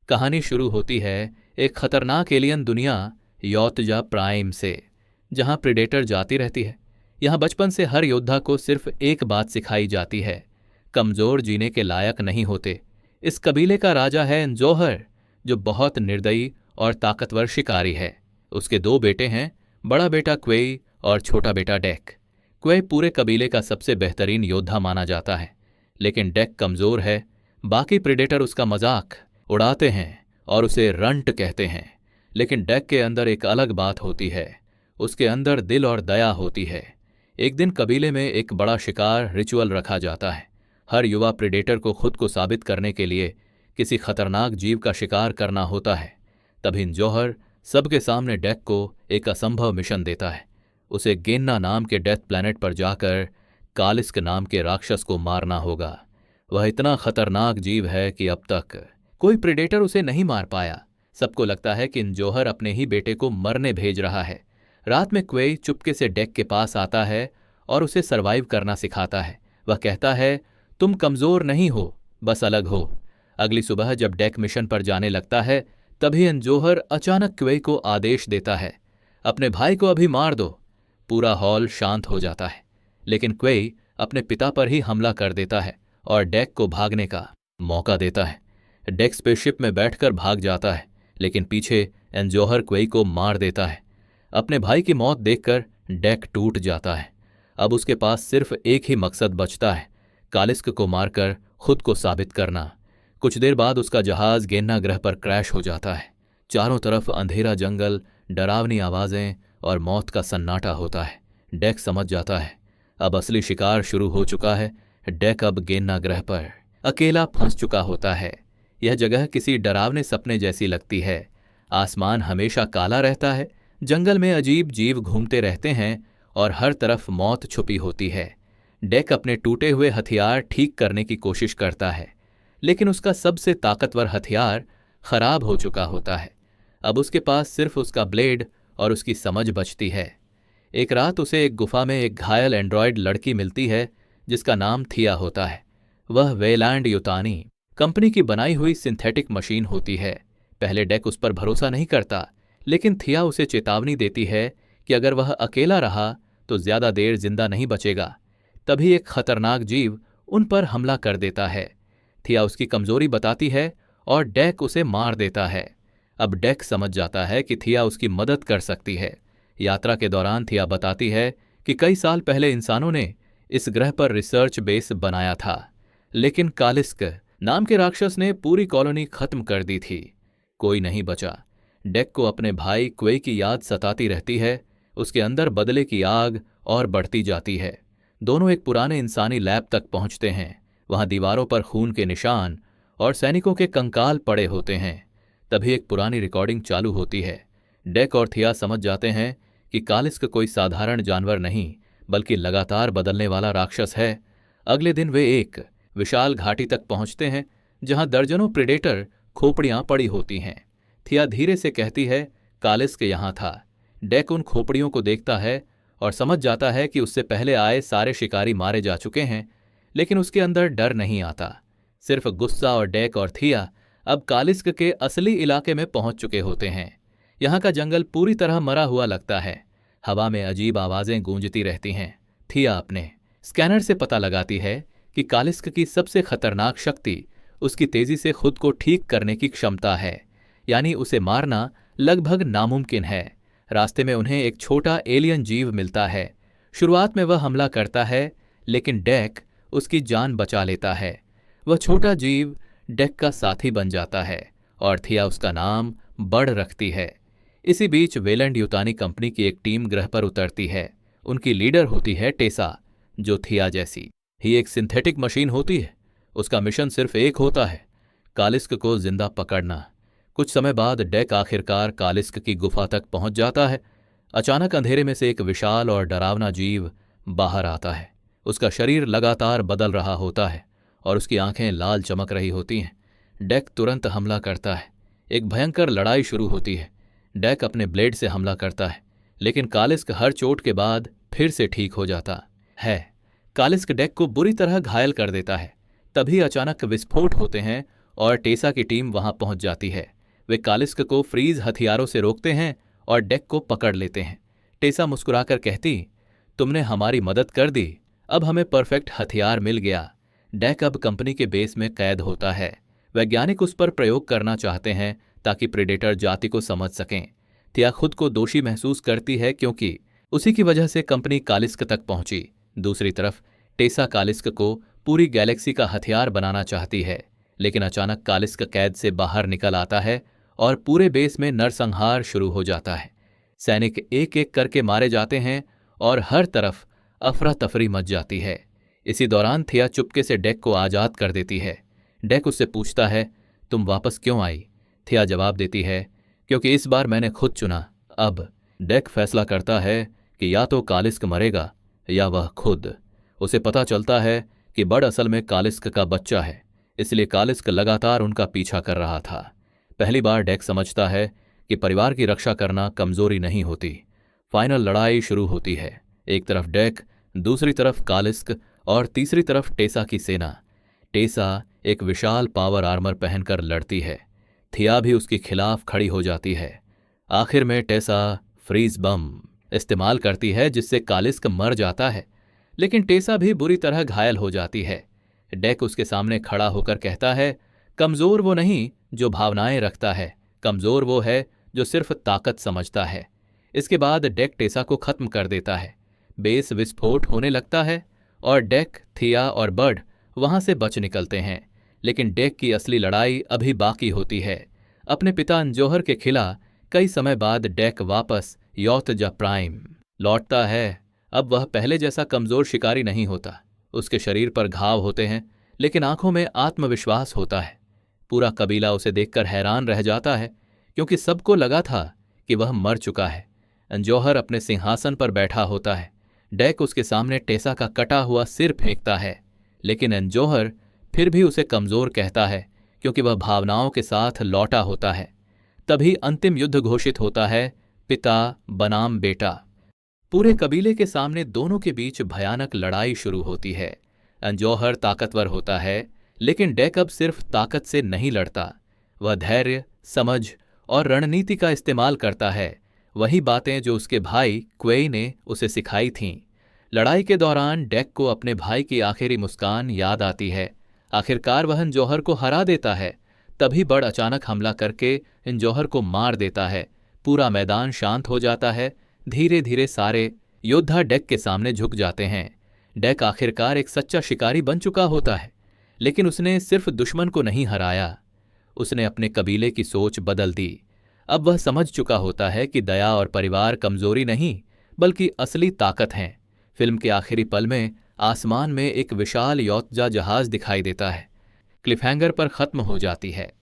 कहानी शुरू होती है एक खतरनाक एलियन दुनिया यौतजा प्राइम से, जहां प्रेडेटर जाती रहती है। यहां बचपन से हर योद्धा को सिर्फ एक बात सिखाई जाती है, कमजोर जीने के लायक नहीं होते। इस कबीले का राजा है जौहर, जो बहुत निर्दयी और ताकतवर शिकारी है। उसके दो बेटे हैं, बड़ा बेटा क्वेई और छोटा बेटा डेक। क्वेई पूरे कबीले का सबसे बेहतरीन योद्धा माना जाता है, लेकिन डेक कमजोर है। बाकी प्रेडेटर उसका मजाक उड़ाते हैं और उसे रंट कहते हैं, लेकिन डेक के अंदर एक अलग बात होती है। उसके अंदर दिल और दया होती है। एक दिन कबीले में एक बड़ा शिकार रिचुअल रखा जाता है। हर युवा प्रेडेटर को खुद को साबित करने के लिए किसी खतरनाक जीव का शिकार करना होता है। तभी जौहर सबके सामने डेक को एक असंभव मिशन देता है। उसे गेन्ना नाम के डेथ प्लैनेट पर जाकर कालिस्क नाम के राक्षस को मारना होगा। वह इतना खतरनाक जीव है कि अब तक कोई प्रेडेटर उसे नहीं मार पाया। सबको लगता है कि जौहर अपने ही बेटे को मरने भेज रहा है। रात में क्वेई चुपके से डेक के पास आता है और उसे सरवाइव करना सिखाता है। वह कहता है, तुम कमजोर नहीं हो, बस अलग हो। अगली सुबह जब डेक मिशन पर जाने लगता है, तभी जौहर अचानक क्वेई को आदेश देता है, अपने भाई को अभी मार दो। पूरा हॉल शांत हो जाता है, लेकिन क्वेई अपने पिता पर ही हमला कर देता है और डेक को भागने का मौका देता है। डेक स्पेसशिप में बैठकर भाग जाता है, लेकिन पीछे जौहर क्वेई को मार देता है। अपने भाई की मौत देखकर डेक टूट जाता है। अब उसके पास सिर्फ एक ही मकसद बचता है, कालिस्क को मारकर खुद को साबित करना। कुछ देर बाद उसका जहाज गेन्ना ग्रह पर क्रैश हो जाता है। चारों तरफ अंधेरा जंगल, डरावनी आवाजें और मौत का सन्नाटा होता है। डेक समझ जाता है अब असली शिकार शुरू हो चुका है। डेक अब गेन्ना ग्रह पर अकेला फंस चुका होता है। यह जगह किसी डरावने सपने जैसी लगती है। आसमान हमेशा काला रहता है, जंगल में अजीब जीव घूमते रहते हैं और हर तरफ मौत छुपी होती है। डेक अपने टूटे हुए हथियार ठीक करने की कोशिश करता है, लेकिन उसका सबसे ताकतवर हथियार खराब हो चुका होता है। अब उसके पास सिर्फ उसका ब्लेड और उसकी समझ बचती है। एक रात उसे एक गुफा में एक घायल एंड्रॉयड लड़की मिलती है, जिसका नाम थिया होता है। वह वेलैंड युतानी कंपनी की बनाई हुई सिंथेटिक मशीन होती है। पहले डेक उस पर भरोसा नहीं करता, लेकिन थिया उसे चेतावनी देती है कि अगर वह अकेला रहा तो ज्यादा देर जिंदा नहीं बचेगा। तभी एक खतरनाक जीव उन पर हमला कर देता है। थिया उसकी कमजोरी बताती है और डेक उसे मार देता है। अब डेक समझ जाता है कि थिया उसकी मदद कर सकती है। यात्रा के दौरान थिया बताती है कि कई साल पहले इंसानों ने इस ग्रह पर रिसर्च बेस बनाया था, लेकिन कालिस्क नाम के राक्षस ने पूरी कॉलोनी खत्म कर दी थी। कोई नहीं बचा। डेक को अपने भाई क्वेई की याद सताती रहती है। उसके अंदर बदले की आग और बढ़ती जाती है। दोनों एक पुराने इंसानी लैब तक पहुंचते हैं। वहां दीवारों पर खून के निशान और सैनिकों के कंकाल पड़े होते हैं। तभी एक पुरानी रिकॉर्डिंग चालू होती है। डेक और थिया समझ जाते हैं कि कालिस्क कोई साधारण जानवर नहीं, बल्कि लगातार बदलने वाला राक्षस है। अगले दिन वे एक विशाल घाटी तक पहुंचते हैं, जहां दर्जनों प्रेडेटर खोपड़ियां पड़ी होती हैं। थिया धीरे से कहती है, कालिस्क यहां था। डेक उन खोपड़ियों को देखता है और समझ जाता है कि उससे पहले आए सारे शिकारी मारे जा चुके हैं, लेकिन उसके अंदर डर नहीं आता, सिर्फ गुस्सा। और डेक और थिया अब कालिस्क के असली इलाके में पहुंच चुके होते हैं। यहां का जंगल पूरी तरह मरा हुआ लगता है। हवा में अजीब आवाजें गूंजती रहती हैं। थिया अपने स्कैनर से पता लगाती है कि कालिस्क की सबसे खतरनाक शक्ति उसकी तेजी से खुद को ठीक करने की क्षमता है, यानी उसे मारना लगभग नामुमकिन है। रास्ते में उन्हें एक छोटा एलियन जीव मिलता है। शुरुआत में वह हमला करता है, लेकिन डेक उसकी जान बचा लेता है। वह छोटा जीव डेक का साथी बन जाता है और थिया उसका नाम बड़ रखती है। इसी बीच वेलैंड युतानी कंपनी की एक टीम ग्रह पर उतरती है। उनकी लीडर होती है टेसा, जो थिया जैसी ही एक सिंथेटिक मशीन होती है। उसका मिशन सिर्फ एक होता है, कालिस्क को जिंदा पकड़ना। कुछ समय बाद डेक आखिरकार कालिस्क की गुफा तक पहुंच जाता है। अचानक अंधेरे में से एक विशाल और डरावना जीव बाहर आता है। उसका शरीर लगातार बदल रहा होता है और उसकी आंखें लाल चमक रही होती हैं। डेक तुरंत हमला करता है। एक भयंकर लड़ाई शुरू होती है। डेक अपने ब्लेड से हमला करता है, लेकिन कालिस्क हर चोट के बाद फिर से ठीक हो जाता है। कालिस्क डेक को बुरी तरह घायल कर देता है। तभी अचानक विस्फोट होते हैं और टेसा की टीम वहां पहुंच जाती है। वे कालिस्क को फ्रीज हथियारों से रोकते हैं और डेक को पकड़ लेते हैं। टेसा मुस्कुराकर कहती, तुमने हमारी मदद कर दी, अब हमें परफेक्ट हथियार मिल गया। डेक अब कंपनी के बेस में कैद होता है। वैज्ञानिक उस पर प्रयोग करना चाहते हैं ताकि प्रेडेटर जाति को समझ सकें। थिया खुद को दोषी महसूस करती है क्योंकि उसी की वजह से कंपनी कालिस्क तक पहुंची। दूसरी तरफ टेसा कालिस्क को पूरी गैलेक्सी का हथियार बनाना चाहती है, लेकिन अचानक कालिस्क कैद से बाहर निकल आता है और पूरे बेस में नरसंहार शुरू हो जाता है। सैनिक एक एक करके मारे जाते हैं और हर तरफ अफरा तफरी मच जाती है। इसी दौरान थिया चुपके से डेक को आज़ाद कर देती है। डेक उससे पूछता है, तुम वापस क्यों आई? थिया जवाब देती है, क्योंकि इस बार मैंने खुद चुना। अब डेक फैसला करता है कि या तो कालिस्क मरेगा या वह खुद। उसे पता चलता है कि बड़ असल में कालिस्क का बच्चा है, इसलिए कालिस्क लगातार उनका पीछा कर रहा था। पहली बार डेक समझता है कि परिवार की रक्षा करना कमजोरी नहीं होती। फाइनल लड़ाई शुरू होती है। एक तरफ डेक, दूसरी तरफ कालिस्क और तीसरी तरफ टेसा की सेना। टेसा एक विशाल पावर आर्मर पहनकर लड़ती है। थिया भी उसके खिलाफ खड़ी हो जाती है। आखिर में टेसा फ्रीज बम इस्तेमाल करती है जिससे कालिस्क मर जाता है, लेकिन टेसा भी बुरी तरह घायल हो जाती है। डेक उसके सामने खड़ा होकर कहता है, कमजोर वो नहीं जो भावनाएं रखता है, कमजोर वो है जो सिर्फ ताकत समझता है। इसके बाद डेक टेसा को खत्म कर देता है। बेस विस्फोट होने लगता है और डेक, थिया और बर्ड वहां से बच निकलते हैं। लेकिन डेक की असली लड़ाई अभी बाकी होती है। अपने पिता अंजोहर के खिलाफ कई समय बाद डेक वापस यौतजा प्राइम लौटता है। अब वह पहले जैसा कमजोर शिकारी नहीं होता। उसके शरीर पर घाव होते हैं, लेकिन आंखों में आत्मविश्वास होता है। पूरा कबीला उसे देखकर हैरान रह जाता है, क्योंकि सबको लगा था कि वह मर चुका है। अंजोहर अपने सिंहासन पर बैठा होता है। डेक उसके सामने टेसा का कटा हुआ सिर फेंकता है, लेकिन अंजोहर फिर भी उसे कमजोर कहता है, क्योंकि वह भावनाओं के साथ लौटा होता है। तभी अंतिम युद्ध घोषित होता है, पिता बनाम बेटा। पूरे कबीले के सामने दोनों के बीच भयानक लड़ाई शुरू होती है। अंजोहर ताकतवर होता है, लेकिन डेक अब सिर्फ ताकत से नहीं लड़ता। वह धैर्य, समझ और रणनीति का इस्तेमाल करता है, वही बातें जो उसके भाई क्वेई ने उसे सिखाई थीं। लड़ाई के दौरान डेक को अपने भाई की आखिरी मुस्कान याद आती है। आखिरकार वह अंजोहर को हरा देता है। तभी बड़ अचानक हमला करके अंजोहर को मार देता है। पूरा मैदान शांत हो जाता है। धीरे धीरे सारे योद्धा डेक के सामने झुक जाते हैं। डेक आखिरकार एक सच्चा शिकारी बन चुका होता है, लेकिन उसने सिर्फ दुश्मन को नहीं हराया, उसने अपने कबीले की सोच बदल दी। अब वह समझ चुका होता है कि दया और परिवार कमजोरी नहीं, बल्कि असली ताकत हैं। फिल्म के आखिरी पल में आसमान में एक विशाल यौतजा जहाज दिखाई देता है। क्लिफहैंगर पर खत्म हो जाती है।